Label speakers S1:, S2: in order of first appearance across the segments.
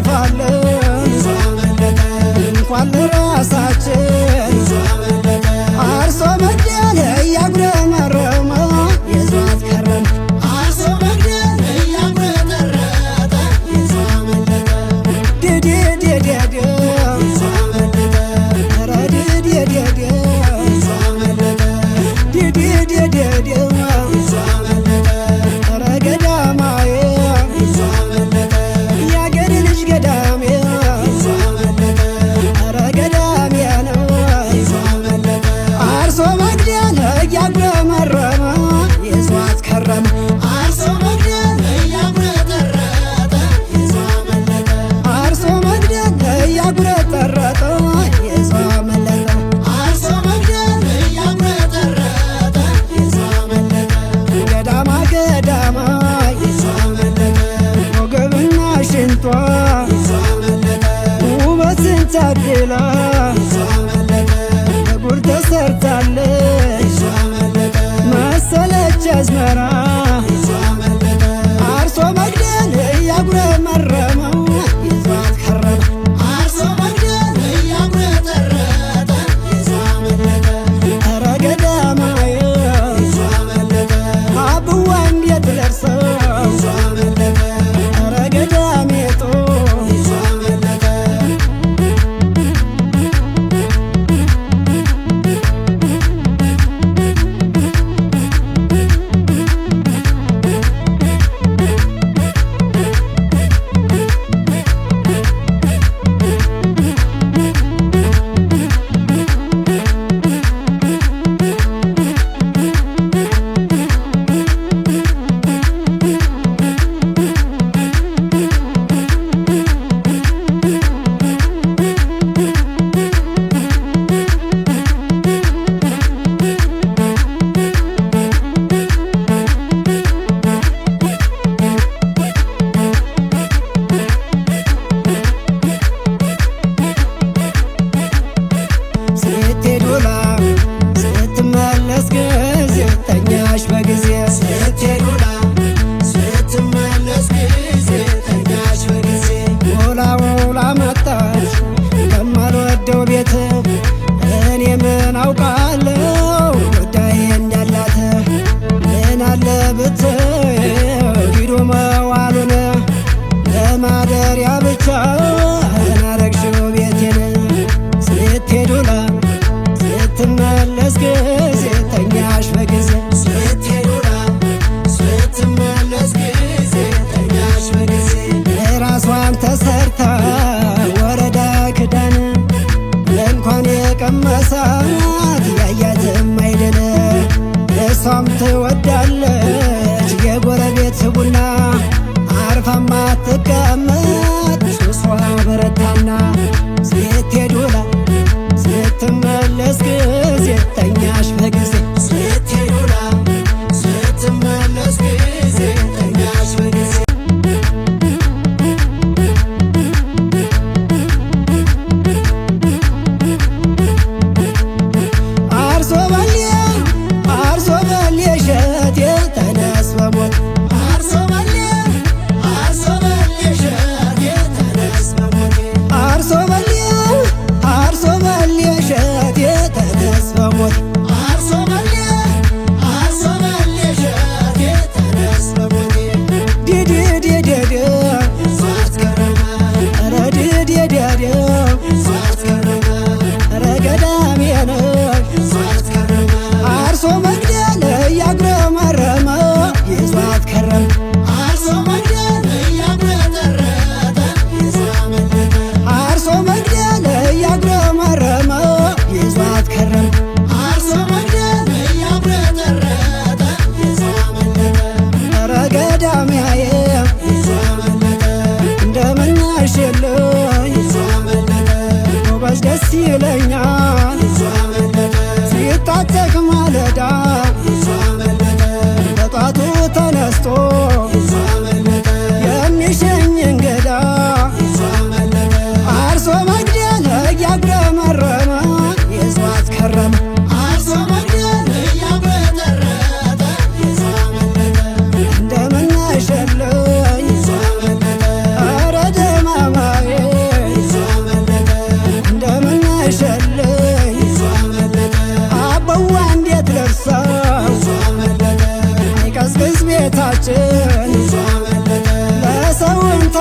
S1: እናተርፋለን እንኳን ለራሳችን አርሶ መግደል እያጉረመረመ ይዟት ከረም አርሶ መግደል እያጉረመረመ ይዟ መለጠ ዲዲዲዲዲ ይዟ መለጠ ኧረ ዲዲዲዲ ይዟ መለጠ ዲዲዲዲዲ ይዟ መለጠ ኧረ ገዳማዬ ይዟ መለጠ ያገሬ ልጅ ገዳሜ ይዟ መለጠ ኧረ ገዳሜ ነው ይዟ መለጠ አርሶ መግደል እያጉረመረመ ይዟት ከረመ አርሶ መግደል እያጉረጠረጠ ይዟ መለጠ አርሶ መግደል እያጉረጠረጠ ይዟ መለጠ አርሶ መግደል እያጉረጠረጠ ይዟ መለጠ ገዳማ ገዳማ ይዟ መለጠ ወገብና ሽንጧ ይዟ መለጠ ውበትን ታድላ ይዟ መለጠ በጉር ተሰርታለች ይዟ መለጠ መሰለች አዝመራ ይዟ መለጠ አርሶ መግደል እያጉረመረመው ይዟት ከረመ አርሶ መግደል እያጉረጠረጠ ይዟ መለጠ ኧረ ገዳማዬ ይዟ መለጠ አብዋ እንዴት ልርሰው ይዟ መለጠ ኧረ ገዳሜጦ ይዟ መለጠ ስትሄድ ውላ ስትመለስ ጊዜ ተኛሽ በጊዜ ስትሄድ ውላ ስትመለስ ጊዜ ተኛሽ በጊዜ ውላ ውላ መጣች ከማልወደው ቤት እኔ ምን አውቃለሁ ጉዳይ እንዳላት ምን አለ ብትይው ሂዶ መዋሉን ለማደሪያ ብቻ ናረግሽው ቤቴን ስትሄድ ውላ ስትመለስ ጊዜ ተኛሽ በጊዜ ስትሄድ ውላ ስትመለስ ጊዜ ተኛሽ በጊዜ ራሷን ተሰርታ ወረዳ ክዳን እንኳን የቀመሳት ያያትም አይደለ እሷም ትወዳለች የጎረቤት ቡና አርፋማ ትቀመጥ ሱሷ በረታና ስትሄድ ውላ ስትመለስ ጊዜ ተኛሽ በጊዜ ስትሄድ ውላ ስትመለስ ጊዜ ተኛሽ በጊዜ አርሶ በሌ እሸቴ ተነስ በሞት አርሶ በሌ እሸቴ ተነስ በሞት አርሶ በሌ እሸቴ ተነስ በሞት አርሶ በሌ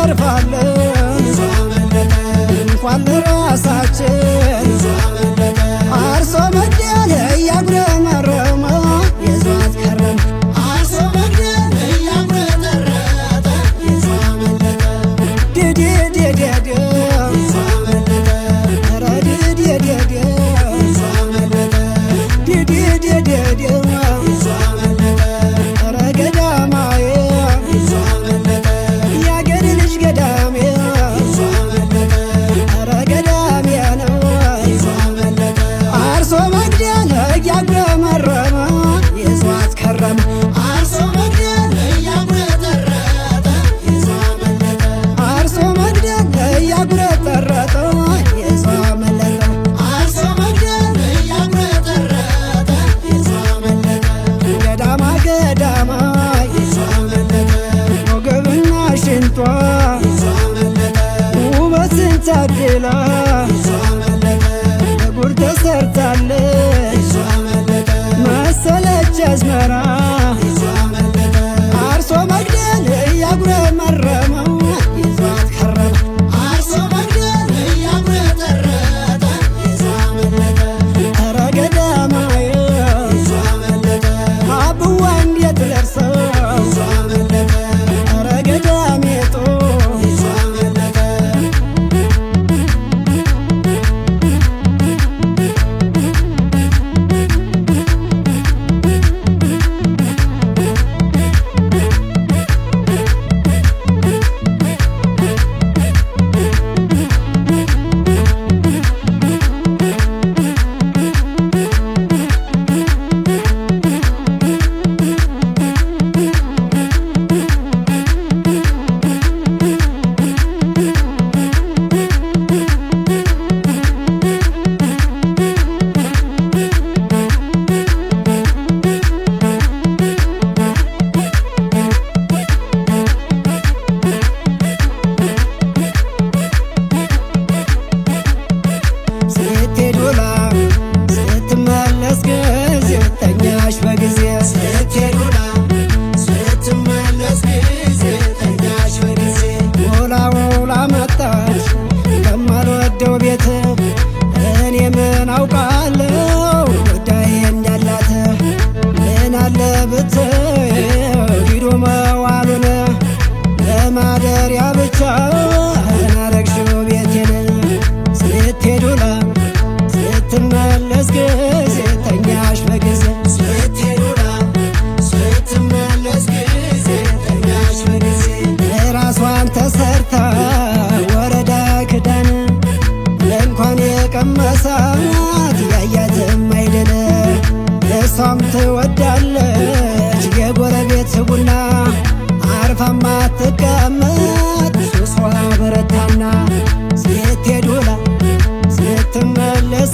S1: እናተርፋለን እንኳን ለራሳችን አርሶ መግደል እያጉረመረመ ይዟት ከረመ አርሶ መግደል እያጉረጠረጠ ይዞ አመለጠ ድድድድድ ይዞ አመለጠ ኧረ ድድድድ ይዞ አመለጠ ድድድድድ ይዞ አመለጠ ኧረ ገዳማዬ ይዞ አመለጠ ያገር ልጅ ገዳሜ ይዞ አመለጠ ኧረ ገዳሜ ነው ይዞ አመለጠ አርሶ መግደል እያጉረመረመ ይዟት ከረመ አርሶ መግደል እያጉረጠረጠ ይዞ አመለጠ አርሶ መግደል እያጉረጠረጠ ይዞ አመለጠ አርሶ መግደል እያጉረጠረጠ ይዞ አመለጠ ገዳማ ገዳማ ይዞ አመለጠ ወገብና ሽንጧ ይዞ አመለጠ ውበትን ታድላ ይዞ አመለጠ በጉር ተሰርታለች ይዞ አመለጠ መሰለች አዝመራ ይዞ አመለጠ አርሶ መግደል እያጉረመረመው ይዟት ከረመ አርሶ መግደል እያጉረጠረጠ ይዞ አመለጠ ኧረ ገዳማዬ ይዞ አመለጠ አብዋ እንዴት ደርሰው ይዞ አመለጠ ኧረ ገዳሜጦ ይዞ አመለጠ ስትሄድ ውላ ስትመለስ ጊዜ ተኛሽ በጊዜ ስትሄድ ውላ ስትመለስ ጊዜ ተኛሽ በጊዜ ውላ ውላ መጣች ከማልወደው ቤት እኔ ምን አውቃለሁ ጉዳይ እንዳላት ምን አለ ብትይው ሂዶ መዋሉን ለማደሪያ ብቻ አናረግሽው ቤቴን ስትሄድ ውላ ስትመለስ ጊዜ ተኛሽ በጊዜ ስትሄድ ውላ ስትመለስ ጊዜ ተኛሽ በጊዜ ራሷን ተሰርታ ወረዳ ክዳን እንኳን የቀመሳት ያያትም አይደለ እሷም ትወዳለች የጎረቤት ቡና አርፋማ ትቀመጥ ሱሷ በረታና ስትሄድ ውላ ስትመለስ